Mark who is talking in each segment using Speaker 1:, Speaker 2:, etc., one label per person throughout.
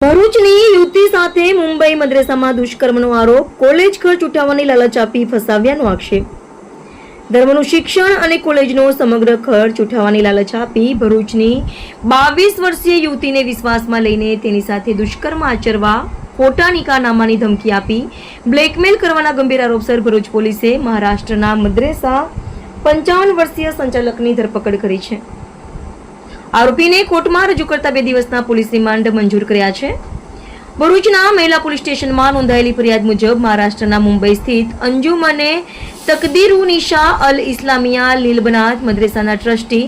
Speaker 1: ભરૂચની યુવતી સાથે મુંબઈ મદ્રેસામાં દુષ્કર્મનો આરોપ, કોલેજ ખર્ચ ઉઠાવવાની લાલચ આપી ફસાવ્યાનો આક્ષેપ. ધર્મનું શિક્ષણ અને કોલેજનો સમગ્ર ખર્ચ ઉઠાવવાની લાલચ આપી ભરૂચની 22 વર્ષીય યુવતીને વિશ્વાસમાં લઈને તેની સાથે દુષ્કર્મ આચરવા, ખોટા નિકાહનામાની ધમકી આપી બ્લેકમેલ કરવાના ગંભીર આરોપસર ભરૂચ પોલીસે મહારાષ્ટ્રના મદ્રેસા 55 વર્ષીય સંચાલકની ધરપકડ કરી છે. આરોપીને કોર્ટમાં રજૂ કરતા 2 દિવસના પોલીસ રિમાન્ડ મંજૂર કર્યા છે. ભરૂચના મહિલા પોલીસ સ્ટેશનમાં નોંધાયેલી ફરિયાદ મુજબ મહારાષ્ટ્રના મુંબઈ સ્થિત અંજુમને તકદીરુનિશા અલ ઇસ્લામિયા લીલબનાથ મદ્રેસાના ટ્રસ્ટી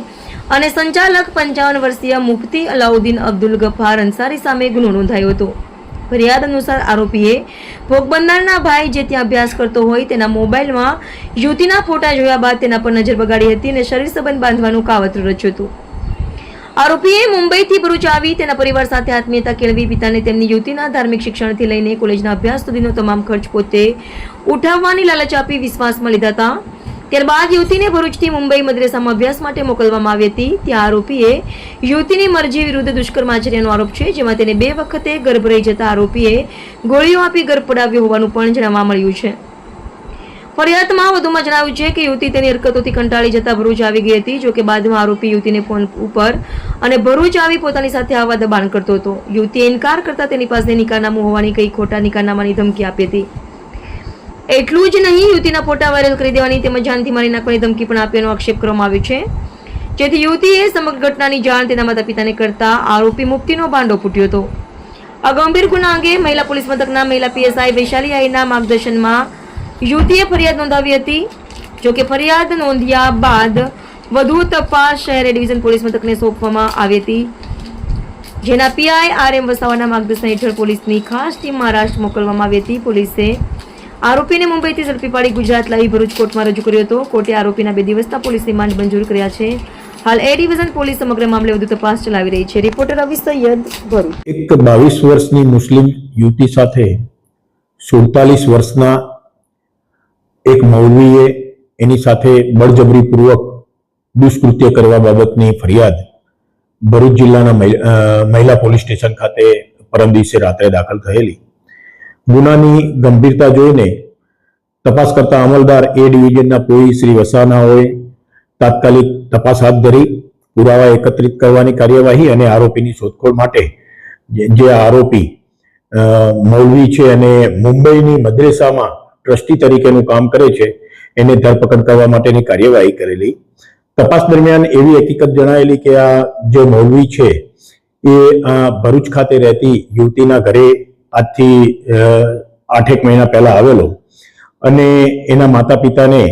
Speaker 1: અને સંચાલક 55 વર્ષીય મુફતી અલાઉદ્દીન અબ્દુલ ગફાર અંસારી સામે ગુનો નોંધાયો હતો. ફરિયાદ અનુસાર આરોપીએ ભોગ બનનારના ભાઈ જે ત્યાં અભ્યાસ કરતો હોય તેના મોબાઈલમાં યુવતીના ફોટા જોયા બાદ તેના પર નજર બગાડી હતી અને શરીર સંબંધ બાંધવાનું કાવતરું રચ્યું હતું. આરોપીએ મુંબઈથી ભરૂચ આવી તેના પરિવાર સાથે આત્મીયતા કેળવી પિતાને તેમની યુવતીના ધાર્મિક શિક્ષણથી લઈને કોલેજના અભ્યાસ સુધીનો તમામ ખર્ચ પોતે ઉઠાવવાની લાલચ આપી વિશ્વાસમાં લીધા હતા. ત્યારબાદ યુવતીને ભરૂચથી મુંબઈ મદ્રેસામાં અભ્યાસ માટે મોકલવામાં આવી હતી. ત્યાં આરોપીએ યુવતીની મરજી વિરુદ્ધ દુષ્કર્મ આચર્યાનો આરોપ છે, જેમાં તેને 2 વખતે ગર્ભ રહી જતા આરોપીએ ગોળીઓ આપી ગર્ભ પડાવ્યો હોવાનું પણ જાણવા મળ્યું છે. ફરિયાદમાં વધુમાં જણાવ્યું છે કે યુવતી તેની હરકતોથી કંટાળી જતા ભરૂચ આવી ગઈ હતી. જોકે બાદમાં આરોપી યુવતીને ફોન ઉપર અને ભરૂચ આવી પોતાની સાથે આવવા દબાણ કરતો હતો. યુવતીએ ઇનકાર કરતા તેની પાસે નિકાહનામું હોવાની કઈ ખોટા નિકાહનામાની ધમકી આપી હતી. એટલું જ નહીં, યુવતીના ફોટા વાયરલ કરી દેવાની તેમજ જાનથી મારી નાખવાની ધમકી પણ આપ્યાનો આક્ષેપ કરવામાં આવ્યો છે. જેથી યુવતીએ સમગ્ર ઘટનાની જાણ તેના માતા પિતાને કરતા આરોપી મુફતીનો ભાંડો ફૂટ્યો હતો. આ ગંભીર ગુના અંગે મહિલા પોલીસ મથકના મહિલા પીએસઆઈ વૈશાલી આઈના માર્ગદર્શનમાં યુવતીએ ફરિયાદ નોંધાવી હતી. જોકે ફરિયાદ નોંધ્યા બાદ વધુ તપાસ શહેર ડિવિઝન પોલીસ મથકને સોંપવામાં આવી હતી, જેના પીઆઈ RM વસાવાના માર્ગદર્શન હેઠળ પોલીસની ખાસ ટીમ મહારાષ્ટ્ર મોકલવામાં આવી હતી. પોલીસે આરોપીને મુંબઈથી ઝડપી પાડી ગુજરાત લાવી ભરૂચ કોર્ટમાં રજૂ કર્યો હતો. કોર્ટે આરોપીના 2 દિવસના પોલીસ રિમાન્ડ મંજૂર કર્યા છે. હાલ એ ડિવિઝન પોલીસ સમગ્ર મામલે વધુ તપાસ ચલાવી રહી છે. રિપોર્ટર રવિ સૈયદ, ભરૂચ.
Speaker 2: એક 22 વર્ષની મુસ્લિમ યુવતી સાથે 47 વર્ષના એક મૌલવીએ એની સાથે બળજબરીપૂર્વક દુષ્કૃત્ય કરવા બાબતની ફરિયાદ ભરૂચ જિલ્લાના મહિલા પોલીસ સ્ટેશન ખાતે પરમ દિવસે રાત્રે દાખલ થયેલી. ગુનાની ગંભીરતા જોઈને તપાસ કરતા અમલદાર એ ડિવિઝનના પોઈ શ્રી વસાનાઓએ તાત્કાલિક તપાસ હાથ ધરી પુરાવા એકત્રિત કરવાની કાર્યવાહી અને આરોપીની શોધખોળ માટે જે આરોપી મૌલવી છે અને મુંબઈની મદ્રેસામાં ટ્રસ્ટી તરીકેનું કામ કરે છે એને ધરપકડ કરવા માટેની કાર્યવાહી કરેલી. તપાસ દરમિયાન એવી હકીકત જણાયેલી કે આ જે મૌલવી છે એ ભરૂચ ખાતે રહેતી યુવતીના ઘરે આજથી 8 મહિના પહેલા આવેલો અને એના માતા પિતાને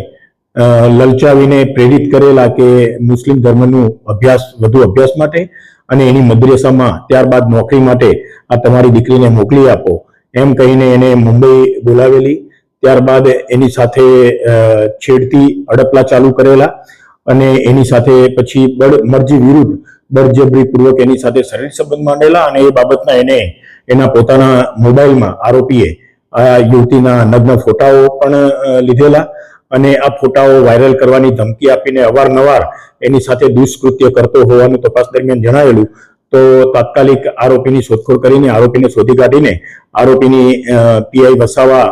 Speaker 2: લલચાવીને પ્રેરિત કરેલા કે મુસ્લિમ ધર્મનું વધુ અભ્યાસ માટે અને એની મદ્રેસામાં ત્યારબાદ નોકરી માટે આ તમારી દીકરીને મોકલી આપો એમ કહીને એને મુંબઈ બોલાવેલી. ત્યારબાદ એની સાથે છેડતી અડપલા ચાલુ કરેલા અને એની સાથે પછી મરજી વિરુદ્ધ બળજબરીપૂર્વક એની સાથે શરીર સંબંધ માંડેલા અને એ બાબતના એને એના પોતાના મોબાઈલમાં આરોપીએ આ યુવતીના નગ્ન ફોટાઓ પણ લીધેલા અને આ ફોટાઓ વાયરલ કરવાની ધમકી આપીને અવારનવાર એની સાથે દુષ્કૃત્ય કરતો હોવાનું તપાસ દરમિયાન જણાવેલું. તો તાત્કાલિક આરોપીની શોધખોળ કરીને આરોપીને શોધી કાઢીને આરોપીની પીઆઈ વસાવા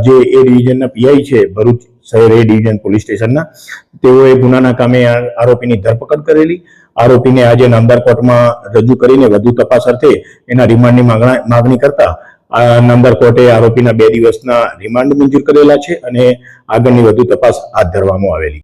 Speaker 2: જે એ ડિવિઝનના પીઆઈ છે ભરૂચ શહેર એ ડિવિઝન પોલીસ સ્ટેશનના, તેઓએ ગુનાના કામે આરોપીની ધરપકડ કરેલી. આરોપીને આજે નામદાર કોર્ટમાં રજૂ કરીને વધુ તપાસ અર્થે એના રિમાન્ડની માગણી કરતા નામદાર કોર્ટે આરોપીના 2 દિવસના રિમાન્ડ મંજૂર કરેલા છે અને આગળની વધુ તપાસ હાથ ધરવામાં આવેલી.